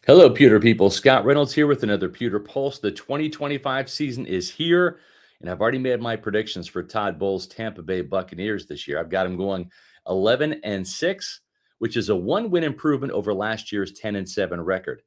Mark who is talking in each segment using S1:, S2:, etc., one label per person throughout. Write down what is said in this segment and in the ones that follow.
S1: Hello, Pewter people. Scott Reynolds here with another Pewter Pulse. The 2025 season is here, and I've already made my predictions for Todd Bowles' Tampa Bay Buccaneers this year. I've got them going 11-6, which is a one-win improvement over last year's 10-7 record.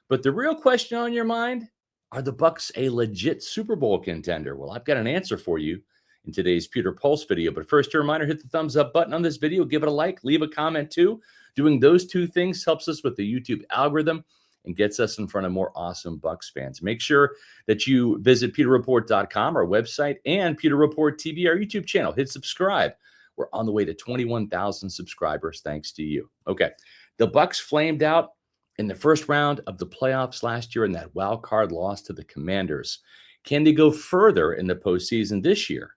S1: But the real question on your mind, are the Bucs a legit Super Bowl contender? Well, I've got an answer for you in today's Pewter Pulse video. But first, a reminder, hit the thumbs up button on this video, give it a like, leave a comment too. Doing those two things helps us with the YouTube algorithm and gets us in front of more awesome Bucs fans. Make sure that you visit pewterreport.com, our website, and Pewter Report TV, our YouTube channel. Hit subscribe. We're on the way to 21,000 subscribers thanks to you. Okay, the Bucs flamed out in the first round of the playoffs last year in that wild card loss to the Commanders. Can they go further in the postseason this year?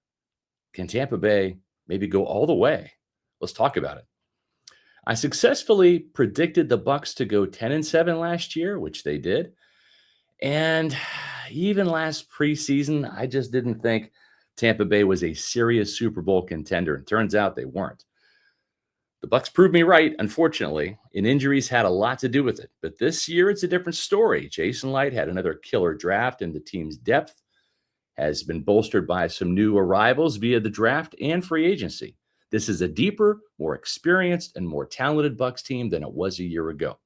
S1: Can Tampa Bay maybe go all the way? Let's talk about it. I successfully predicted the Bucs to go 10-7 last year, which they did. And even last preseason, I just didn't think Tampa Bay was a serious Super Bowl contender. And turns out they weren't. The Bucs proved me right, unfortunately, and injuries had a lot to do with it. But this year, it's a different story. Jason Light had another killer draft, and the team's depth has been bolstered by some new arrivals via the draft and free agency. This is a deeper, more experienced, and more talented Bucs team than it was a year ago.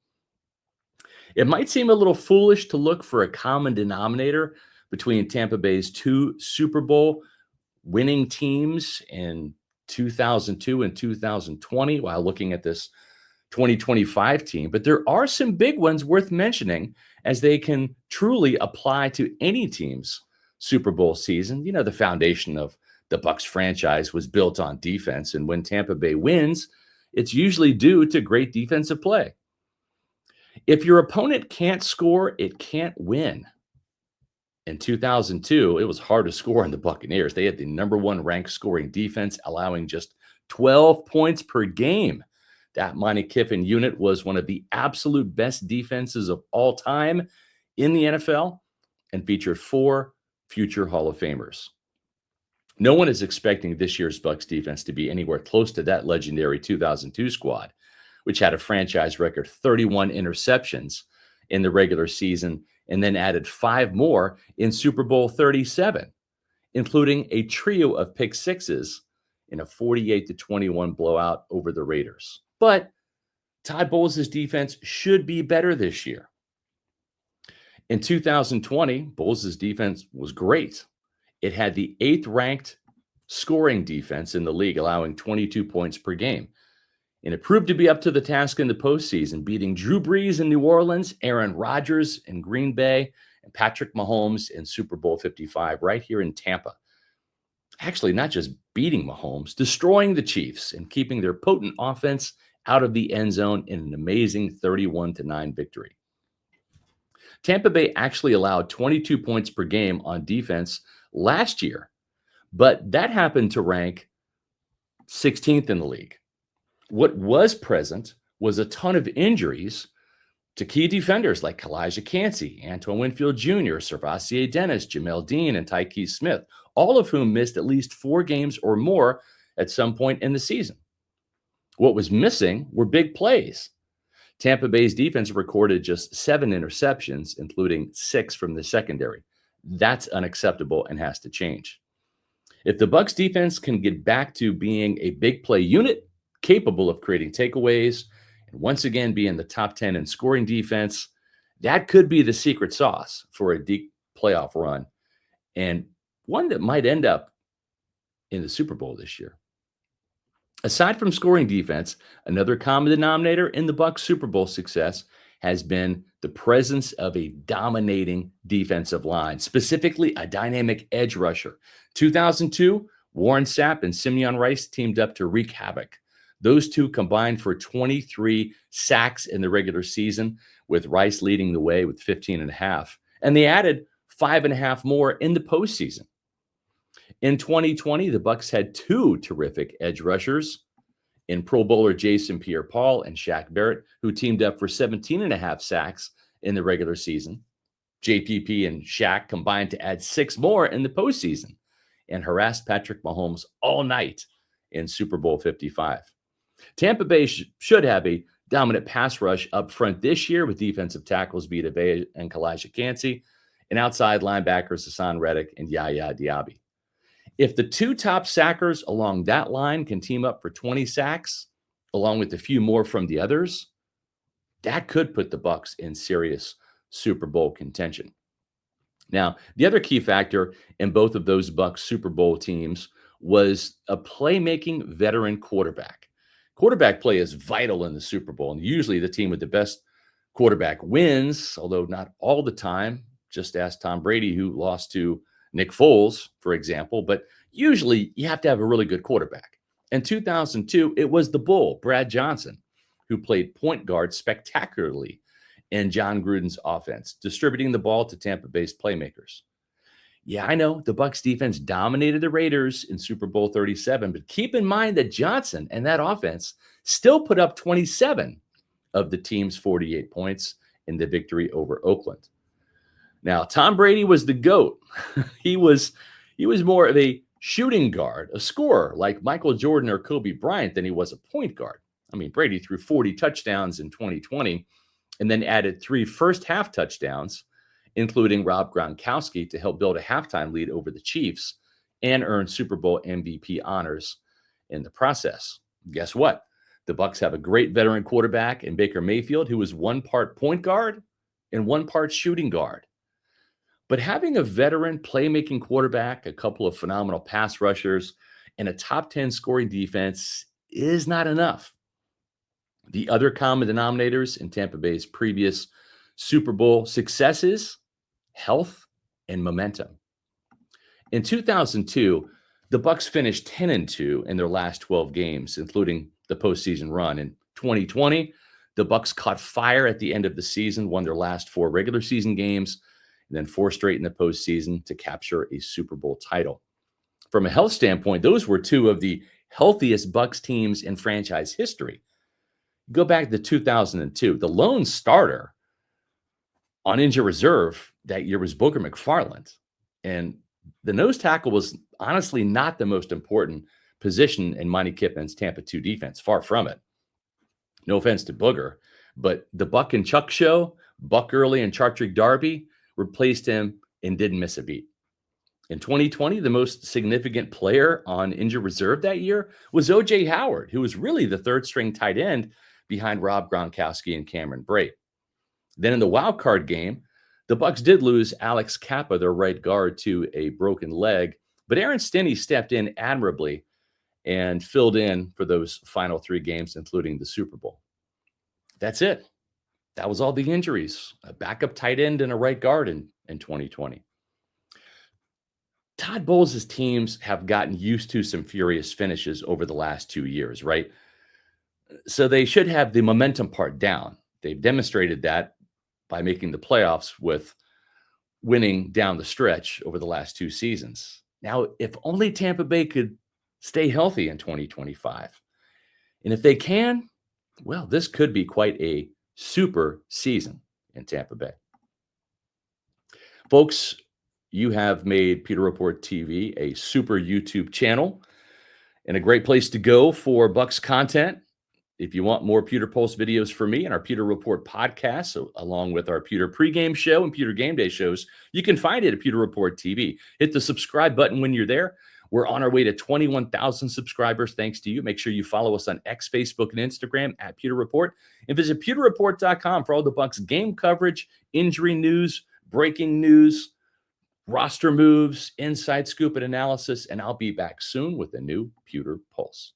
S1: It might seem a little foolish to look for a common denominator between Tampa Bay's two Super Bowl winning teams in 2002 and 2020 while looking at this 2025 team, but there are some big ones worth mentioning as they can truly apply to any team's Super Bowl season. You know, the foundation of the Bucs franchise was built on defense, and when Tampa Bay wins, it's usually due to great defensive play. If your opponent can't score, it can't win. In 2002, it was hard to score on the Buccaneers. They had the number one ranked scoring defense, allowing just 12 points per game. That Monte Kiffin unit was one of the absolute best defenses of all time in the NFL and featured 4 future Hall of Famers. No one is expecting this year's Bucs defense to be anywhere close to that legendary 2002 squad, which had a franchise record 31 interceptions in the regular season and then added 5 more in Super Bowl 37, including a trio of pick sixes in a 48-21 blowout over the Raiders. But Todd Bowles' defense should be better this year. In 2020, Bowles' defense was great. It had the 8th ranked scoring defense in the league, allowing 22 points per game. And it proved to be up to the task in the postseason, beating Drew Brees in New Orleans, Aaron Rodgers in Green Bay, and Patrick Mahomes in Super Bowl 55 right here in Tampa. Actually, not just beating Mahomes, destroying the Chiefs and keeping their potent offense out of the end zone in an amazing 31-9 victory. Tampa Bay actually allowed 22 points per game on defense last year, but that happened to rank 16th in the league. What was present was a ton of injuries to key defenders like Kalijah Kancey, Antoine Winfield Jr., Servassier Dennis, Jamel Dean, and Tyke Smith, all of whom missed at least 4 games or more at some point in the season. What was missing were big plays. Tampa Bay's defense recorded just 7 interceptions, including 6 from the secondary. That's unacceptable and has to change. If the Bucs defense can get back to being a big play unit, capable of creating takeaways, and once again be in the top 10 in scoring defense, that could be the secret sauce for a deep playoff run, and one that might end up in the Super Bowl this year. Aside from scoring defense, another common denominator in the Bucs Super Bowl success has been the presence of a dominating defensive line, specifically a dynamic edge rusher. 2002, Warren Sapp and Simeon Rice teamed up to wreak havoc. Those two combined for 23 sacks in the regular season, with Rice leading the way with 15.5. And they added 5.5 more in the postseason. In 2020, the Bucs had 2 terrific edge rushers in Pro Bowler Jason Pierre-Paul and Shaq Barrett, who teamed up for 17.5 sacks in the regular season. JPP and Shaq combined to add 6 more in the postseason and harassed Patrick Mahomes all night in Super Bowl 55. Tampa Bay should have a dominant pass rush up front this year with defensive tackles Vita Vea and Kalijah Kancey, and outside linebackers Hassan Reddick and Yaya Diaby. If the two top sackers along that line can team up for 20 sacks, along with a few more from the others, that could put the Bucs in serious Super Bowl contention. Now, the other key factor in both of those Bucs Super Bowl teams was a playmaking veteran quarterback. Quarterback play is vital in the Super Bowl, and usually the team with the best quarterback wins, although not all the time. Just ask Tom Brady, who lost to Nick Foles, for example. But usually you have to have a really good quarterback. In 2002, it was the Bull, Brad Johnson, who played point guard spectacularly in John Gruden's offense, distributing the ball to Tampa Bay's playmakers. Yeah, I know the Bucs defense dominated the Raiders in Super Bowl 37, but keep in mind that Johnson and that offense still put up 27 of the team's 48 points in the victory over Oakland. Now, Tom Brady was the GOAT. he was more of a shooting guard, a scorer like Michael Jordan or Kobe Bryant than he was a point guard. I mean, Brady threw 40 touchdowns in 2020 and then added 3 first-half touchdowns, including Rob Gronkowski, to help build a halftime lead over the Chiefs and earn Super Bowl MVP honors in the process. Guess what? The Bucs have a great veteran quarterback in Baker Mayfield, who is one part point guard and one part shooting guard. But having a veteran playmaking quarterback, a couple of phenomenal pass rushers, and a top 10 scoring defense is not enough. The other common denominators in Tampa Bay's previous Super Bowl successes, health, and momentum. In 2002, the Bucs finished 10-2 in their last 12 games, including the postseason run. In 2020, the Bucs caught fire at the end of the season, won their last 4 regular season games, and then 4 straight in the postseason to capture a Super Bowl title. From a health standpoint, those were 2 of the healthiest Bucs teams in franchise history. Go back to 2002. The lone starter on injured reserve that year was Booker McFarland. And the nose tackle was honestly not the most important position in Monty Kippen's Tampa 2 defense. Far from it. No offense to Booger, but the Buck and Chuck show, Buck Early and Chartrick Darby, replaced him and didn't miss a beat. In 2020, the most significant player on injured reserve that year was O.J. Howard, who was really the third-string tight end behind Rob Gronkowski and Cameron Brate. Then in the wild card game, the Bucs did lose Alex Kappa, their right guard, to a broken leg, but Aaron Stinney stepped in admirably and filled in for those final 3 games, including the Super Bowl. That's it. That was all the injuries. A backup tight end and a right guard in 2020. Todd Bowles' teams have gotten used to some furious finishes over the last 2 years, right? So they should have the momentum part down. They've demonstrated that by making the playoffs with winning down the stretch over the last 2 seasons. Now, if only Tampa Bay could stay healthy in 2025. And if they can, well, this could be quite a super season in Tampa Bay. Folks, you have made Pewter Report TV a super YouTube channel and a great place to go for Bucs content. If you want more Pewter Pulse videos from me and our Pewter Report podcast, so along with our Pewter pregame show and Pewter game day shows, you can find it at Pewter Report TV. Hit the subscribe button when you're there. We're on our way to 21,000 subscribers thanks to you. Make sure you follow us on X, Facebook, and Instagram at Pewter Report. And visit pewterreport.com for all the Bucs game coverage, injury news, breaking news, roster moves, inside scoop and analysis. And I'll be back soon with a new Pewter Pulse.